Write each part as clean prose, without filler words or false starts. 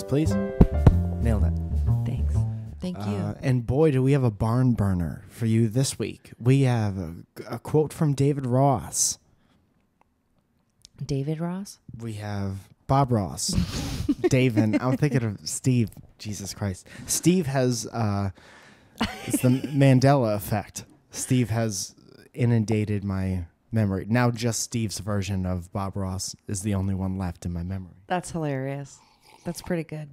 please. Nailed it. Thanks. Thank you. And boy, do we have a barn burner for you this week. We have a quote from David Ross. David Ross? We have Bob Ross. David. I'm thinking of Steve. Jesus Christ. Steve has, it's the Mandela effect. Steve has inundated my memory. Now just Steve's version of Bob Ross is the only one left in my memory. That's hilarious. That's pretty good.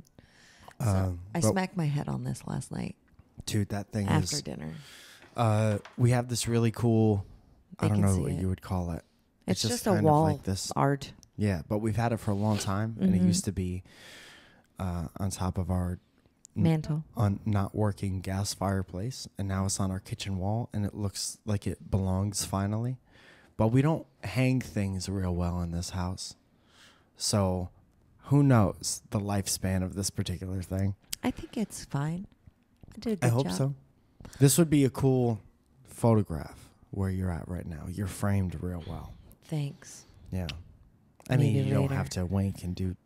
So I smacked my head on this last night. Dude, that thing after is... dinner. We have this really cool... They I don't can know see what it. you would call it. It's just a kind of wall like this art. Yeah, but we've had it for a long time, and it used to be on top of our mantle, on not working gas fireplace, and now it's on our kitchen wall, and it looks like it belongs finally. But we don't hang things real well in this house, so who knows the lifespan of this particular thing? I think it's fine. I did a good I hope job. so. This would be a cool photograph where you're at right now. You're framed real well. Thanks. Yeah. I mean, Maybe you don't later. have to wink and do...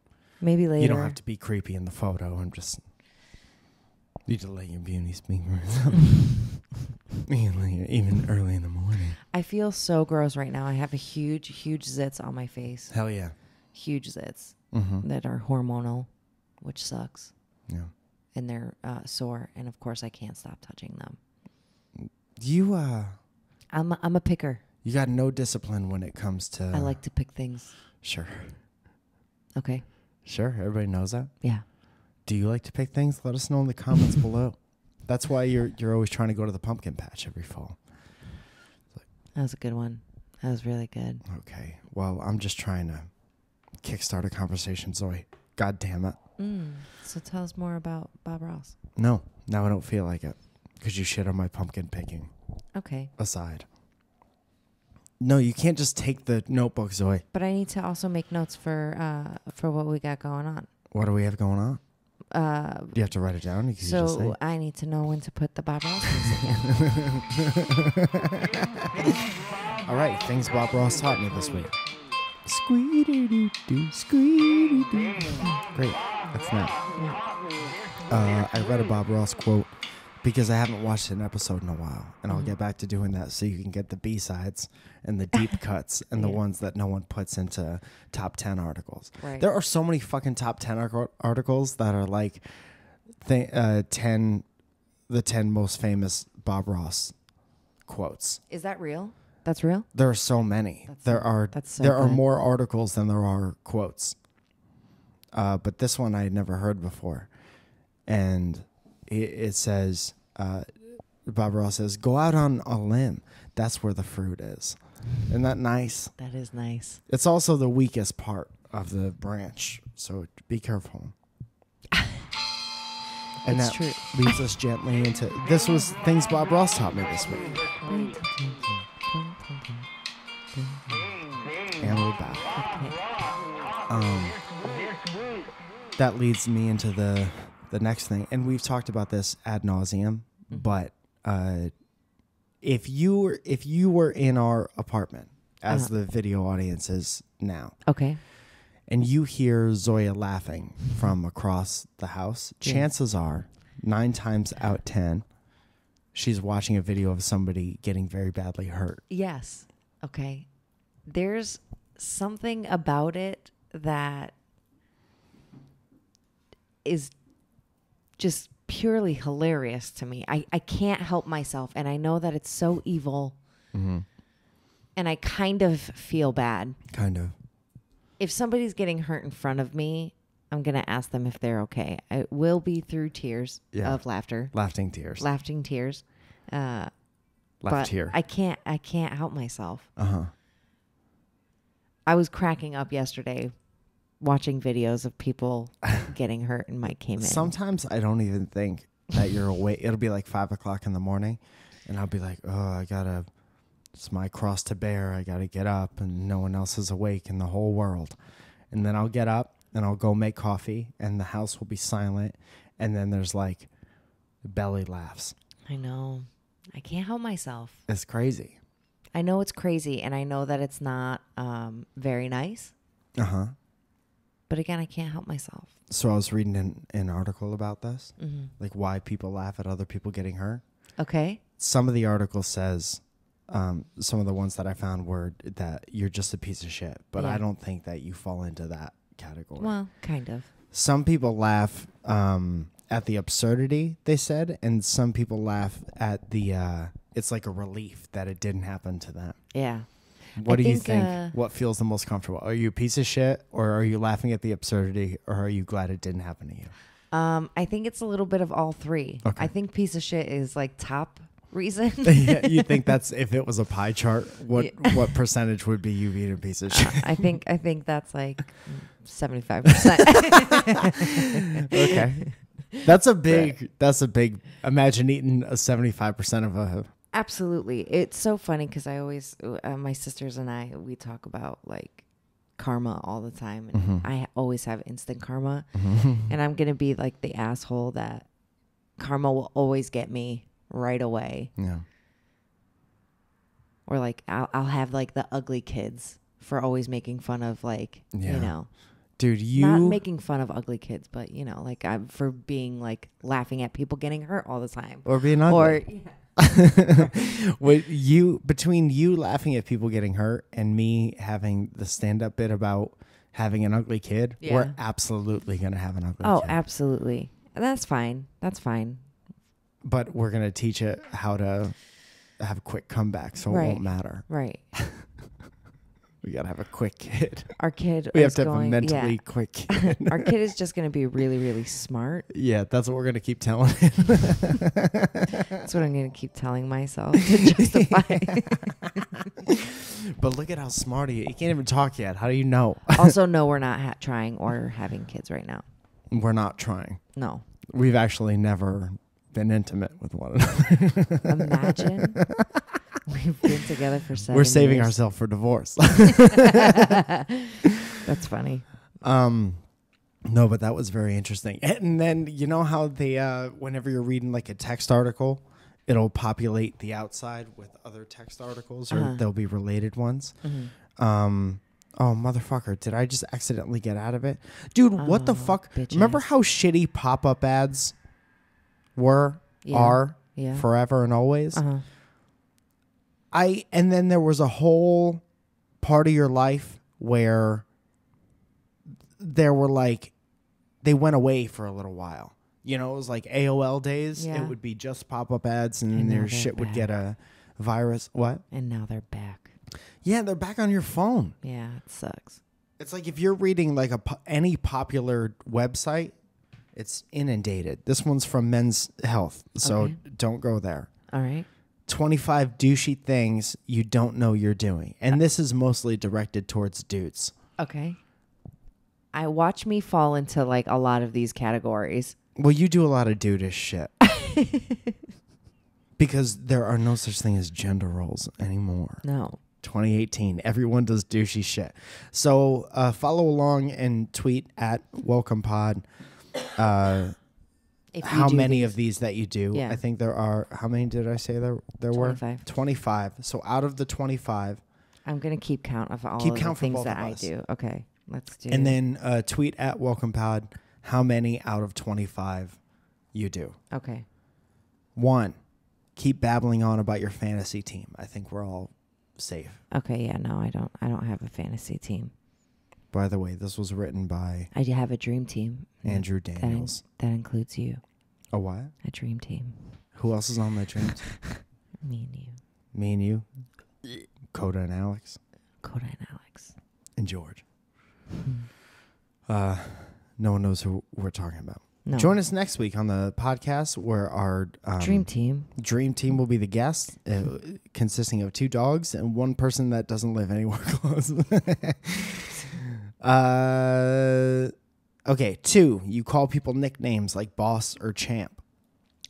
Maybe later. You don't have to be creepy in the photo. I'm just... You need to let your beauty speak for itself. Even early in the morning. I feel so gross right now. I have a huge zits on my face. Hell yeah. Huge zits Mm-hmm. that are hormonal, which sucks. Yeah. And they're sore. And of course, I can't stop touching them. You, I'm a picker. you got no discipline when it comes to... I like to pick things. Sure. Okay. Sure. Everybody knows that. Yeah. Do you like to pick things? Let us know in the comments below. That's why you're always trying to go to the pumpkin patch every fall. That was a good one. That was really good. Okay. Well, I'm just trying to kickstart a conversation, Zoe. God damn it. So tell us more about Bob Ross. No, now I don't feel like it. Because you shit on my pumpkin picking Okay. aside. No, you can't just take the notebook, Zoe. But I need to also make notes for what we got going on. What do we have going on? Do you have to write it down? You can just say. So I need to know when to put the Bob Ross music in. All right, things Bob Ross taught me this week. Squeedy-doo-doo, squeedy-doo. Great, that's nice. I read a Bob Ross quote because I haven't watched an episode in a while, and I'll get back to doing that so you can get the B-sides and the deep cuts and the ones that no one puts into top 10 articles. Right. There are so many fucking top 10 articles that are like the 10 most famous Bob Ross quotes. Is that real? That's real? There are so many. There are good. more articles than there are quotes. But this one I had never heard before. And it says, Bob Ross says, go out on a limb. That's where the fruit is. Isn't that nice? That is nice. It's also the weakest part of the branch. So be careful. And It's that true. leads us gently into... This was things Bob Ross taught me this week. And we're back. Okay. That leads me into the next thing, and we've talked about this ad nauseum. But if you were in our apartment, as the video audience is now, Okay. and you hear Zoya laughing from across the house, chances are 9 times out of 10, she's watching a video of somebody getting very badly hurt. Yes. Okay. There's something about it that is just purely hilarious to me. I can't help myself, and I know that it's so evil, and I kind of feel bad. Kind of. If somebody's getting hurt in front of me, I'm going to ask them if they're okay. It will be through tears of laughter. Laughing tears. Laughing tears. Left But here. I can't help myself. Uh-huh. I was cracking up yesterday watching videos of people getting hurt, and Mike came in. Sometimes I don't even think that you're awake. It'll be like 5 o'clock in the morning, and I'll be like, oh, it's my cross to bear. I got to get up, and no one else is awake in the whole world. And then I'll get up, and I'll go make coffee, and the house will be silent, and then there's like belly laughs. I know. I can't help myself. It's crazy. I know it's crazy, and I know that it's not very nice. Uh-huh. But again, I can't help myself. So I was reading an article about this, Mm-hmm. like why people laugh at other people getting hurt. Okay. Some of the article says, some of the ones that I found were that you're just a piece of shit. But Yeah. I don't think that you fall into that category. Well, kind of. Some people laugh at the absurdity, they said, and some people laugh at the, it's like a relief that it didn't happen to them. Yeah. What do you think, think? What feels the most comfortable? Are you a piece of shit, or are you laughing at the absurdity, or are you glad it didn't happen to you? I think it's a little bit of all three. Okay. I think piece of shit is like top reason. Yeah, you think that's, if it was a pie chart, what percentage would be you being a piece of shit? I think that's like 75%. Okay. That's a big, imagine eating a 75% of a. Absolutely. It's so funny because I always, my sisters and I, we talk about like karma all the time. And Mm-hmm. I always have instant karma. Mm-hmm. And I'm going to be like the asshole that karma will always get me right away. Yeah. Or like I'll have like the ugly kids for always making fun of like, Yeah. you know. Dude, Not making fun of ugly kids, but you know, like I'm for being like laughing at people getting hurt all the time. or being ugly. Or Between you laughing at people getting hurt and me having the stand-up bit about having an ugly kid, Yeah. we're absolutely going to have an ugly oh, kid. absolutely. That's fine. That's fine. But we're going to teach it how to have a quick comeback, so it Right. won't matter. Right. We got to have a quick kid. Our kid We have is to have a going, mentally yeah. quick kid. Our kid is just going to be really, really smart. Yeah, that's what we're going to keep telling him. That's what I'm going to keep telling myself to justify. But look at how smart he is. He can't even talk yet. How do you know? Also, no, we're not trying or having kids right now. We're not trying. No. We've actually never been intimate with one another. Imagine. We've been together for 7 We're saving years. ourselves for divorce. That's funny. No, but that was very interesting. And then you know how they, whenever you're reading like a text article, it'll populate the outside with other text articles, or there'll be related ones. Mm-hmm. Oh, motherfucker, did I just accidentally get out of it? Dude, what the fuck? bitch Remember ass. how shitty pop-up ads are Yeah. forever and always? Uh-huh. And then there was a whole part of your life where there were like, they went away for a little while. You know, it was like AOL days. Yeah. It would be just pop-up ads, and And now their they're shit would back. get a virus. What? And now they're back. Yeah, they're back on your phone. Yeah, it sucks. It's like if you're reading like any popular website, it's inundated. This one's from Men's Health, so Okay. don't go there. All right. 25 douchey things you don't know you're doing. And this is mostly directed towards dudes. Okay. I watch me fall into like a lot of these categories. Well, you do a lot of dudish shit. Because there are no such thing as gender roles anymore. No. 2018. Everyone does douchey shit. So follow along and tweet at WelcomePod. If you How do many these- of these that you do? Yeah. I think there are. How many did I say there were? 25. 25. So out of the 25, I'm going to keep count of all Keep of count the for things both that of I us. do. Okay. Let's do and then tweet at WelcomePod how many out of 25 you do. Okay. 1, keep babbling on about your fantasy team. I think we're all safe. Okay, yeah, no, I don't have a fantasy team. By the way, this was written by I do have a dream team. Andrew Daniels. That includes you. A what? A dream team. Who else is on that dream team? Me and you. Me and you, Coda and Alex, Coda and Alex. and George. No one knows who we're talking about. No. Join us next week on the podcast where our dream team. dream team will be the guest, consisting of 2 dogs and 1 person that doesn't live anywhere close. Okay, 2, you call people nicknames like boss or champ.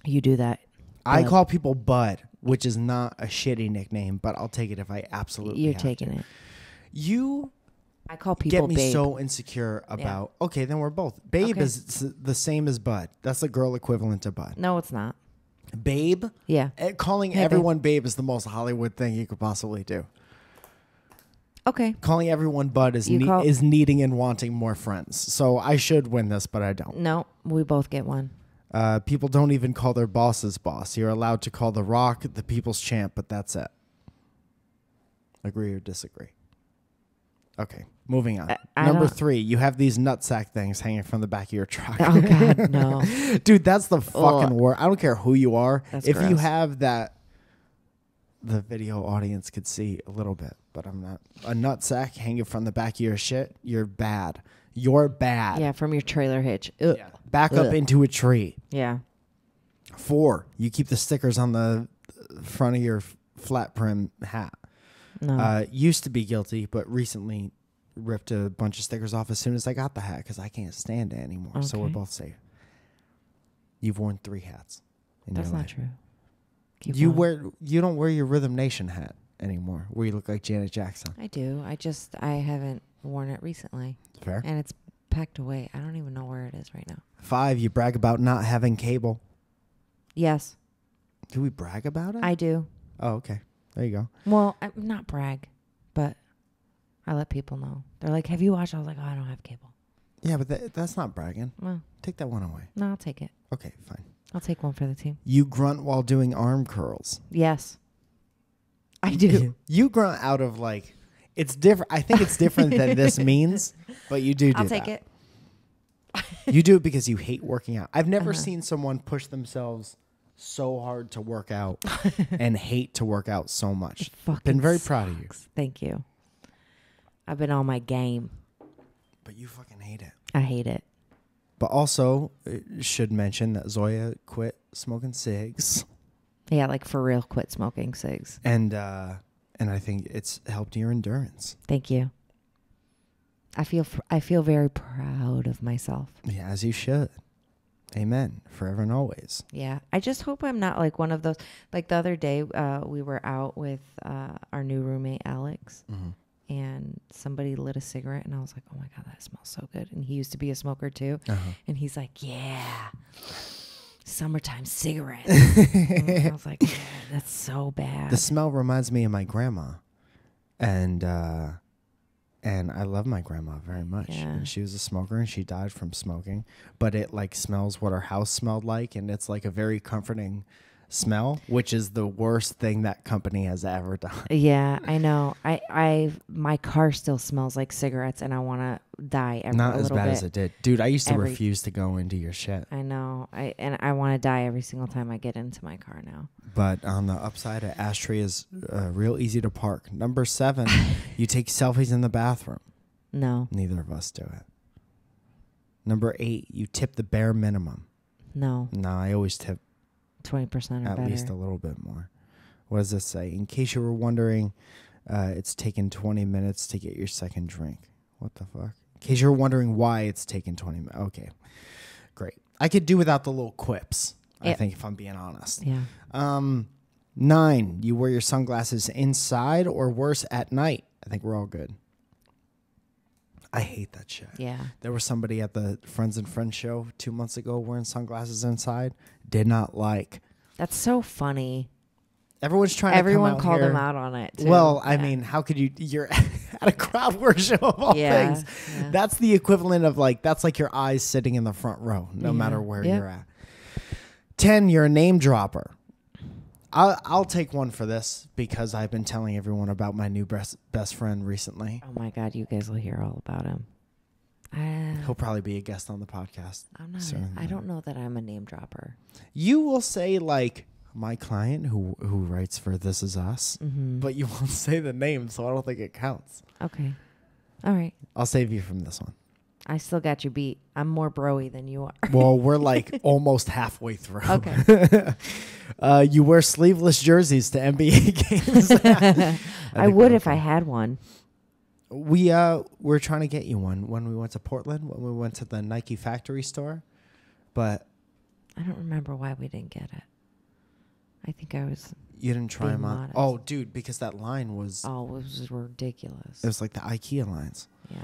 You do that. I Bud. call people Bud, which is not a shitty nickname, but I'll take it if I absolutely You're have taking to. it. You I call people get me babe. so insecure about, okay, then we're both. Babe Okay. is the same as Bud. That's the girl equivalent to Bud. No, it's not. Babe? Yeah. Calling Hey, babe. everyone babe is the most Hollywood thing you could possibly do. Okay. Calling everyone bud is is needing and wanting more friends. So I should win this, but I don't. No, we both get one. People don't even call their bosses boss. You're allowed to call The Rock the people's champ, but that's it. Agree or disagree? Okay, moving on. Number 3, you have these nutsack things hanging from the back of your truck. Oh, God, no. Dude, that's the fucking word. I don't care who you are. That's if gross. you have that, the video audience could see a little bit, but I'm not. A nutsack hanging from the back of your shit, you're bad. You're bad. Yeah, from your trailer hitch. Ugh. Yeah. Back up into a tree. Yeah. 4, you keep the stickers on the front of your flat brim hat. No. Used to be guilty, but recently ripped a bunch of stickers off as soon as I got the hat because I can't stand it anymore. Okay. So we're both safe. You've worn 3 hats. That's not true. You don't wear your Rhythm Nation hat anymore, where you look like Janet Jackson. I do. I haven't worn it recently. Fair. And it's packed away. I don't even know where it is right now. 5, you brag about not having cable. Yes. Do we brag about it? I do. Oh, okay. There you go. Well, I'm not brag, but I let people know. They're like, have you watched? I was like, oh, I don't have cable. Yeah, but that's not bragging. Well, Take that one away. no, I'll take it. Okay, fine. I'll take one for the team. You grunt while doing arm curls. Yes. I do. You grunt out of like, it's different. I think it's different than this means, but you do I'll that. take it. You do it because you hate working out. I've never seen someone push themselves so hard to work out and hate to work out so much. Been very proud of you. Thank you. I've been on my game. But you fucking hate it. I hate it. But also, should mention that Zoya quit smoking cigs. Yeah, like for real, quit smoking cigs. And I think it's helped your endurance. Thank you. I feel very proud of myself. Yeah, as you should. Amen. Forever and always. Yeah. I just hope I'm not like one of those. Like the other day, we were out with our new roommate, Alex, and somebody lit a cigarette, and I was like, oh my God, that smells so good. And he used to be a smoker too. And he's like, yeah, summertime cigarettes. And I was like, yeah, that's so bad. The smell reminds me of my grandma. And I love my grandma very much. Yeah. And she was a smoker and she died from smoking. But it like smells what her house smelled like. And it's like a very comforting smell, which is the worst thing that company has ever done. Yeah, I know. My car still smells like cigarettes, and I want to die every Not a as little bad bit. as it did. Dude, I used to refuse to go into your shit. I know. I want to die every single time I get into my car now. But on the upside, an ashtray is real easy to park. Number 7, you take selfies in the bathroom. No. Neither of us do it. Number 8, you tip the bare minimum. No. No, I always tip 20% or at better. least a little bit more. What does this say? In case you were wondering, it's taken 20 minutes to get your second drink. What the fuck? In case you're wondering why it's taken 20 minutes. Okay, great. I could do without the little quips, I think, if I'm being honest. Yeah. 9, you wear your sunglasses inside or worse at night. I think we're all good. I hate that shit. Yeah. There was somebody at the Friends and Friends show 2 months ago wearing sunglasses inside. Did not like. That's so funny. Everyone's trying to come out called here. him out on it, too. Well, I mean, how could you? You're at a crowd work show of all things. Yeah. That's the equivalent of like, that's like your eyes sitting in the front row, no matter where you're at. 10, you're a name dropper. I'll take one for this because I've been telling everyone about my new best friend recently. Oh my God, you guys will hear all about him. He'll probably be a guest on the podcast. I'm not. soon. I don't know that I'm a name dropper. You will say like my client who writes for This Is Us, but you won't say the name, so I don't think it counts. Okay. All right. I'll save you from this one. I still got you beat. I'm more bro-y than you are. Well, we're like almost halfway through. Okay. You wear sleeveless jerseys to NBA games. I would if I had one. We're trying to get you one when we went to Portland, when we went to the Nike factory store, but I don't remember why we didn't get it. I think I was. You didn't try being them on. modest. Oh, dude, because that line was. Oh, it was ridiculous. It was like the IKEA lines. Yeah.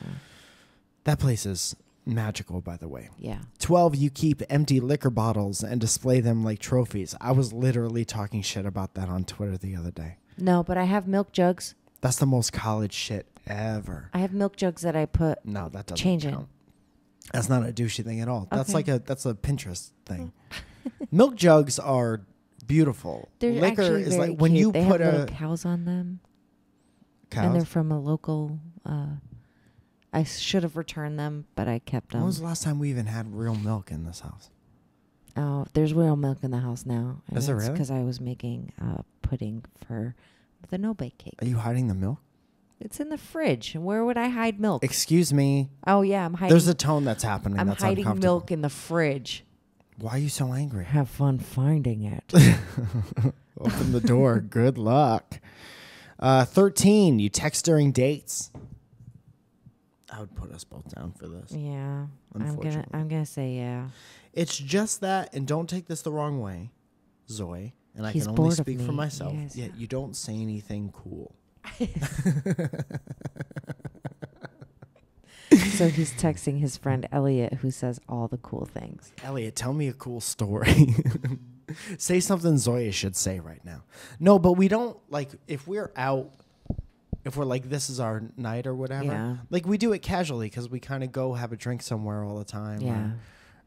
That place is magical, by the way. Yeah. 12, you keep empty liquor bottles and display them like trophies. I was literally talking shit about that on Twitter the other day. No, but I have milk jugs. That's the most college shit ever. I have milk jugs that I put No, that doesn't change count. in. That's not a douchey thing at all. That's Okay. like that's a Pinterest thing. Milk jugs are beautiful. They're Liquor actually is very like when cute. you they put have a little cows on them, cows. and they're from a local. I should have returned them, but I kept them. When was the last time we even had real milk in this house? Oh, there's real milk in the house now. And Is there really? Because I was making pudding for the no-bake cake. Are you hiding the milk? It's in the fridge. Where would I hide milk? Excuse me. Oh yeah, I'm hiding. There's a tone that's happening. I'm that's hiding uncomfortable. milk in the fridge. Why are you so angry? Have fun finding it. Open the door. Good luck. 13. You text during dates. I would put us both down for this. Yeah, Unfortunately. I'm gonna say yeah. It's just that, and don't take this the wrong way, Zoe, and He's I can bored only of speak for me. myself. Yes. Yeah, you don't say anything cool. So he's texting his friend Elliot, who says all the cool things. Elliot, tell me a cool story. Say something Zoya should say right now. No, but we don't, like, if we're out, if we're like, this is our night or whatever, Yeah. like, we do it casually because we kind of go have a drink somewhere all the time. Yeah.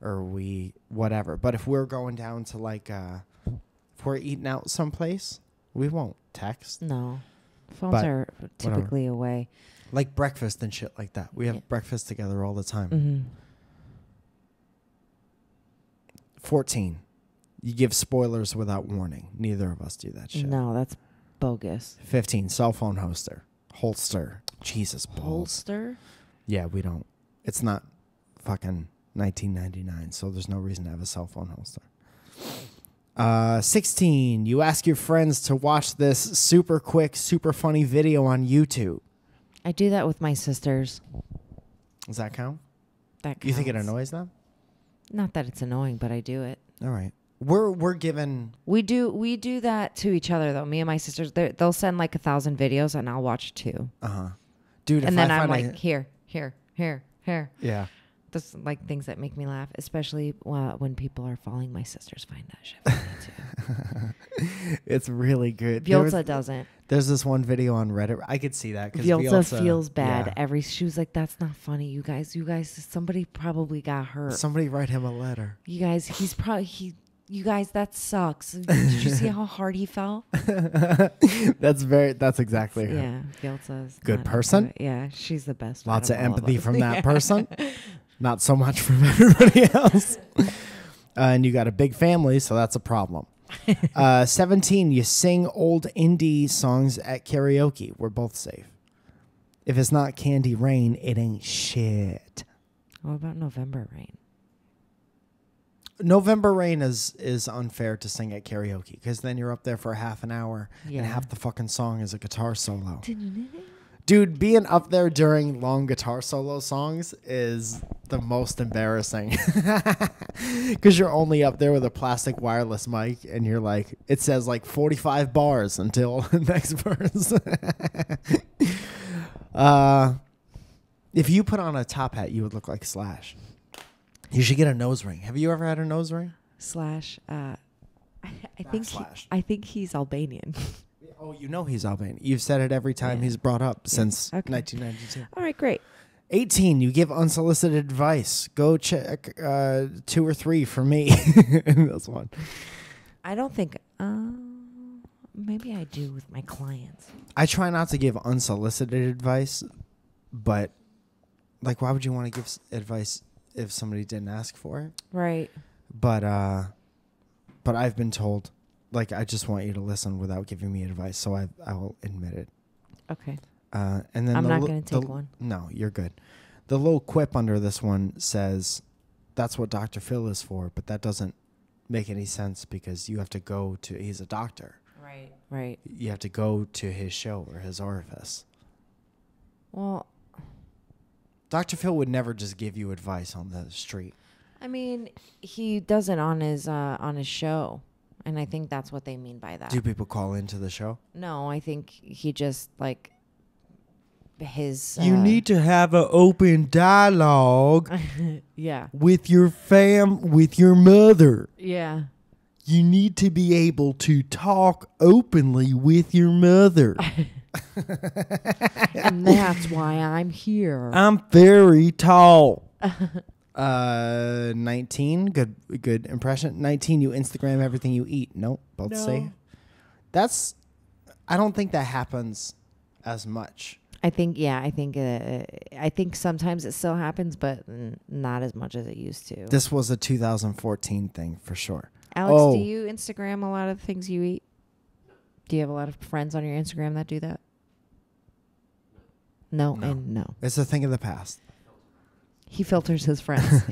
Or we, whatever. But if we're going down to, like, if we're eating out someplace, we won't text. No, phones But are typically away. Like breakfast and shit like that. We have Yeah. breakfast together all the time. Mm-hmm. 14. You give spoilers without warning. Neither of us do that shit. No, that's bogus. 15. Cell phone holster. Jesus balls. Holster? Yeah, we don't. It's not fucking 1999, so there's no reason to have a cell phone holster. 16. You ask your friends to watch this super quick, super funny video on YouTube. I do that with my sisters. Does that count? That You think it counts. annoys them? Not that it's annoying, but I do it. All right. We're given. We do that to each other though. Me and my sisters, they'll send like 1,000 videos, and I'll watch 2. Dude, And if then I I'm find like, here. yeah. That's like things that make me laugh, especially when people are following my sisters. Find that shit funny too. It's really good. Violza doesn't. There's this one video on Reddit. I could see that. Violza feels bad. Yeah. She was like, that's not funny. You guys, somebody probably got hurt. Somebody write him a letter. You guys, you guys, that sucks. Did you see how hard he fell? That's exactly her. Yeah, Violza's Good not person? into it. Yeah, she's the best. Lots of out all empathy us. from that person. Not so much from everybody else. And you got a big family, so that's a problem. 17, you sing old indie songs at karaoke. We're both safe. If it's not Candy Rain, it ain't shit. What about November Rain? November Rain is unfair to sing at karaoke because then you're up there for half an hour Yeah. and half the fucking song is a guitar solo. Dude, being up there during long guitar solo songs is the most embarrassing because you're only up there with a plastic wireless mic and you're like, it says like 45 bars until the next verse. If you put on a top hat, you would look like Slash. You should get a nose ring. Have you ever had a nose ring? Slash. I Backslash. think he's Albanian. Oh, you know he's Albanian. You've said it every time he's brought up since Okay. 1992. All right, great. 18, you give unsolicited advice. Go check 2 or 3 for me. That's one. I don't think. Maybe I do with my clients. I try not to give unsolicited advice, but like, why would you want to give advice if somebody didn't ask for it? Right. But I've been told, like, I just want you to listen without giving me advice, so I will admit it. Okay. And then I'm not going to take one. No, you're good. The little quip under this one says, that's what Dr. Phil is for, but that doesn't make any sense because you have to go to, he's a doctor. Right. Right. You have to go to his show or his orifice. Well, Dr. Phil would never just give you advice on the street. I mean, he does it on his show, and I think that's what they mean by that. Do people call into the show? No, I think he just like his. You need to have an open dialogue Yeah. with your with your mother. Yeah. You need to be able to talk openly with your mother. And that's why I'm here. I'm very tall. 19, good impression. 19, you Instagram everything you eat. Nope, both safe. I don't think that happens as much. I think sometimes it still happens, but not as much as it used to. This was a 2014 thing for sure. Alex, do you Instagram a lot of the things you eat? Do you have a lot of friends on your Instagram that do that? No. And no. It's a thing of the past. He filters his friends.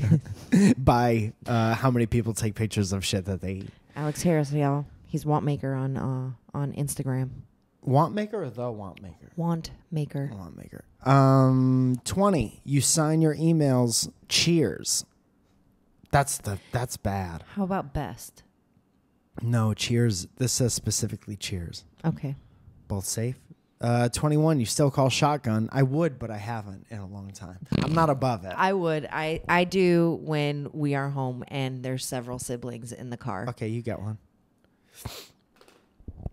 By how many people take pictures of shit that they eat. Alex Harris, y'all. He's Want Maker on Instagram. Want Maker or the Want Maker? Want Maker. Want Maker. 20. You sign your emails. Cheers. That's bad. How about best? No, cheers. This says specifically cheers. Okay. Both safe. 21. You still call shotgun. I would, but I haven't in a long time. I'm not above it. I would. I do when we are home and there's several siblings in the car. Okay, you get one.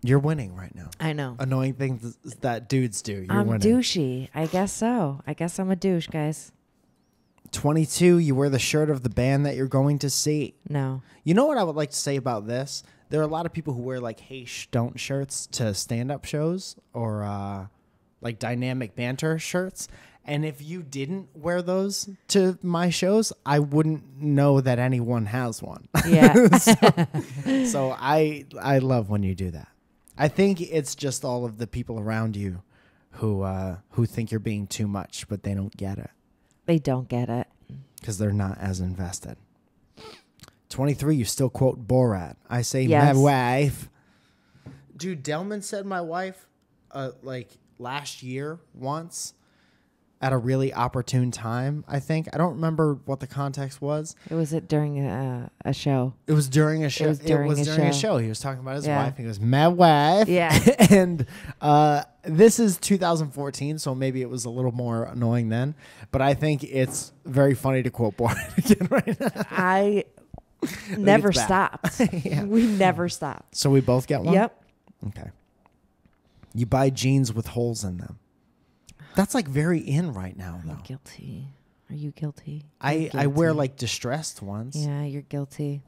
You're winning right now. I know. Annoying things that dudes do. You're I'm winning. douchey. I guess so. I guess I'm a douche, guys. 22. You wear the shirt of the band that you're going to see. No. You know what I would like to say about this? There are a lot of people who wear like "Hey Don't" shirts to stand-up shows or like dynamic banter shirts. And if you didn't wear those to my shows, I wouldn't know that anyone has one. Yeah. so I love when you do that. I think it's just all of the people around you who think you're being too much, but they don't get it. They don't get it. Because they're not as invested. 23, you still quote Borat. I say yes. My wife. Dude, Delman said my wife like last year once at a really opportune time, I think. I don't remember what the context was. It was during a show. It was during a show. It was during a show. He was talking about his wife. He goes, my wife. Yeah. And this is 2014, so maybe it was a little more annoying then. But I think it's very funny to quote Borat again right now. I never stopped. Yeah. We never stopped. So we both get one? Yep. Okay. You buy jeans with holes in them. That's like very in right now, though. I'm guilty. Are you guilty? I wear like distressed ones. Yeah, you're guilty.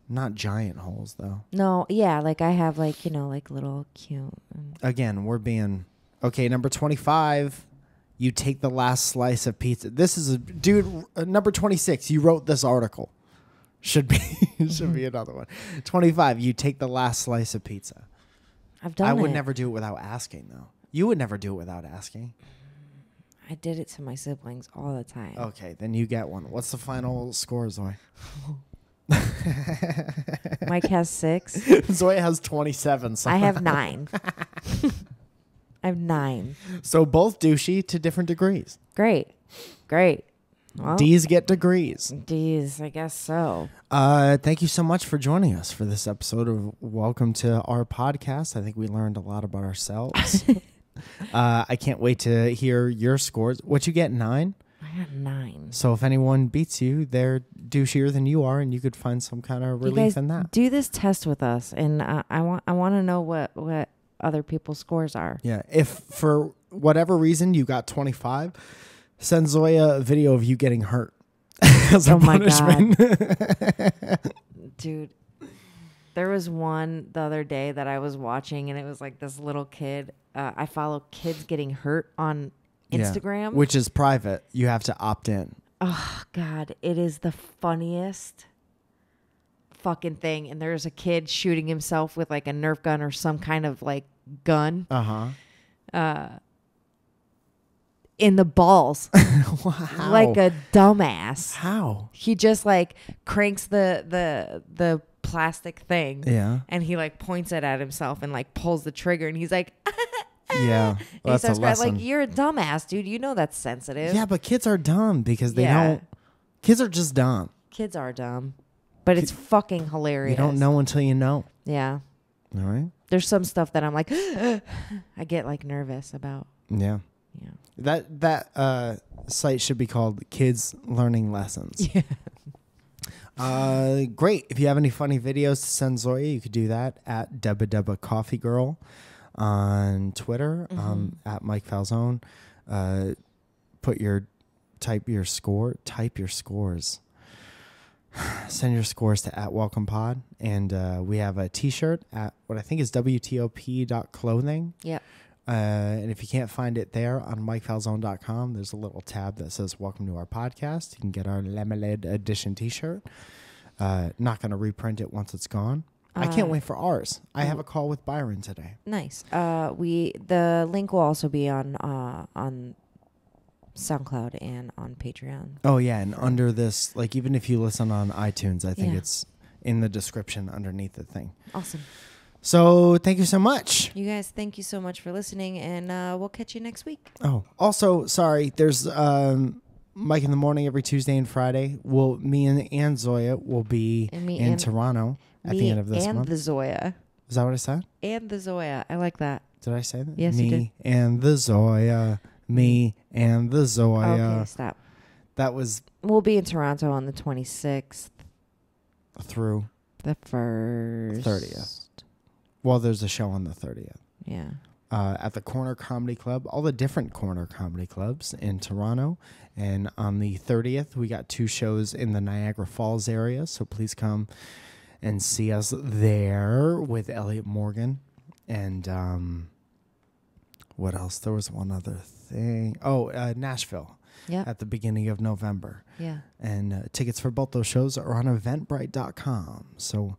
Not giant holes, though. No, yeah, like I have like, like little cute. Again, we're being... Okay, number 25, you take the last slice of pizza. This is a... Dude, number 26, you wrote this article. Should be another one. 25, you take the last slice of pizza. I've done it. I would never do it without asking, though. You would never do it without asking. I did it to my siblings all the time. Okay, then you get one. What's the final score, Zoe? Mike has 6. Zoe has 27. So I have 9. I have 9. So both douchey to different degrees. Great. Well, D's get degrees. D's, I guess so. Thank you so much for joining us for this episode of Welcome to Our Podcast. I think we learned a lot about ourselves. I can't wait to hear your scores. What you get, 9? I got 9. So if anyone beats you, they're douchier than you are, and you could find some kind of relief in that. Do this test with us, and I want to know what other people's scores are. Yeah. If for whatever reason you got 25, send Zoya a video of you getting hurt as a punishment. My God. Dude, there was one the other day that I was watching, and it was like this little kid. I follow kids getting hurt on Instagram. Which is private. You have to opt in. Oh, God. It is the funniest fucking thing. And there's a kid shooting himself with like a Nerf gun or some kind of like gun. In the balls. Wow. Like a dumbass. How? He just like cranks the plastic thing. Yeah. And he like points it at himself and like pulls the trigger, and he's like, yeah. Well, that's a lesson. Like, you're a dumbass, dude. You know that's sensitive. Yeah, but kids are dumb because they don't. Kids are just dumb. Kids are dumb. But it's fucking hilarious. You don't know until you know. Yeah. All right. There's some stuff that I'm like, I get like nervous about. Yeah. Yeah. That site should be called Kids Learning Lessons. Yeah. Great. If you have any funny videos to send Zoya, you could do that at Dubba Dubba Coffee Girl on Twitter, at Mike Falzone. Type your scores. Send your scores to @WelcomePod. And we have a t-shirt at what I think is WTOP.clothing. Yep. And if you can't find it there on MikeFalzone.com, there's a little tab that says welcome to our podcast. You can get our Lemonade Edition t-shirt. Not going to reprint it once it's gone. I can't wait for ours. I have a call with Byron today. Nice. The link will also be on SoundCloud and on Patreon. Oh yeah, and under this, like even if you listen on iTunes, I think it's in the description underneath the thing. Awesome. So thank you so much. You guys, thank you so much for listening, and we'll catch you next week. Oh, also, sorry, there's Mike in the Morning every Tuesday and Friday. Me and Zoya will be in Toronto at the end of this month. And the Zoya. Is that what I said? And the Zoya. I like that. Did I say that? Yes, you did. Me and the Zoya. Me and the Zoya. Okay, stop. That was... We'll be in Toronto on the 26th. Through? The 1st. 30th. Well, there's a show on the 30th. Yeah. At the Corner Comedy Club, all the different Corner Comedy Clubs in Toronto. And on the 30th, we got 2 shows in the Niagara Falls area. So please come and see us there with Elliot Morgan. And what else? There was one other thing. Oh, Nashville. Yeah. At the beginning of November. Yeah. And tickets for both those shows are on Eventbrite.com. So...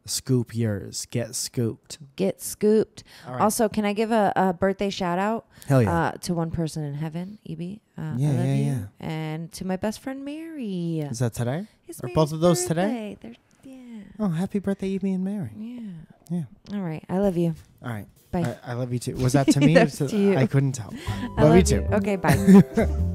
scoop yours. Get scooped. Get scooped. All right. Also, can I give a birthday shout out? Hell yeah. To one person in heaven, EB. I love yeah. you. And to my best friend Mary. Is that today? It's Are Mary's both of those birthday. today? Yeah. Oh, happy birthday, Evie and Mary. Yeah. Yeah. All right. I love you. All right. Bye. I love you too. Was that to me? That's to you. I couldn't tell. I Love you too. Okay, bye.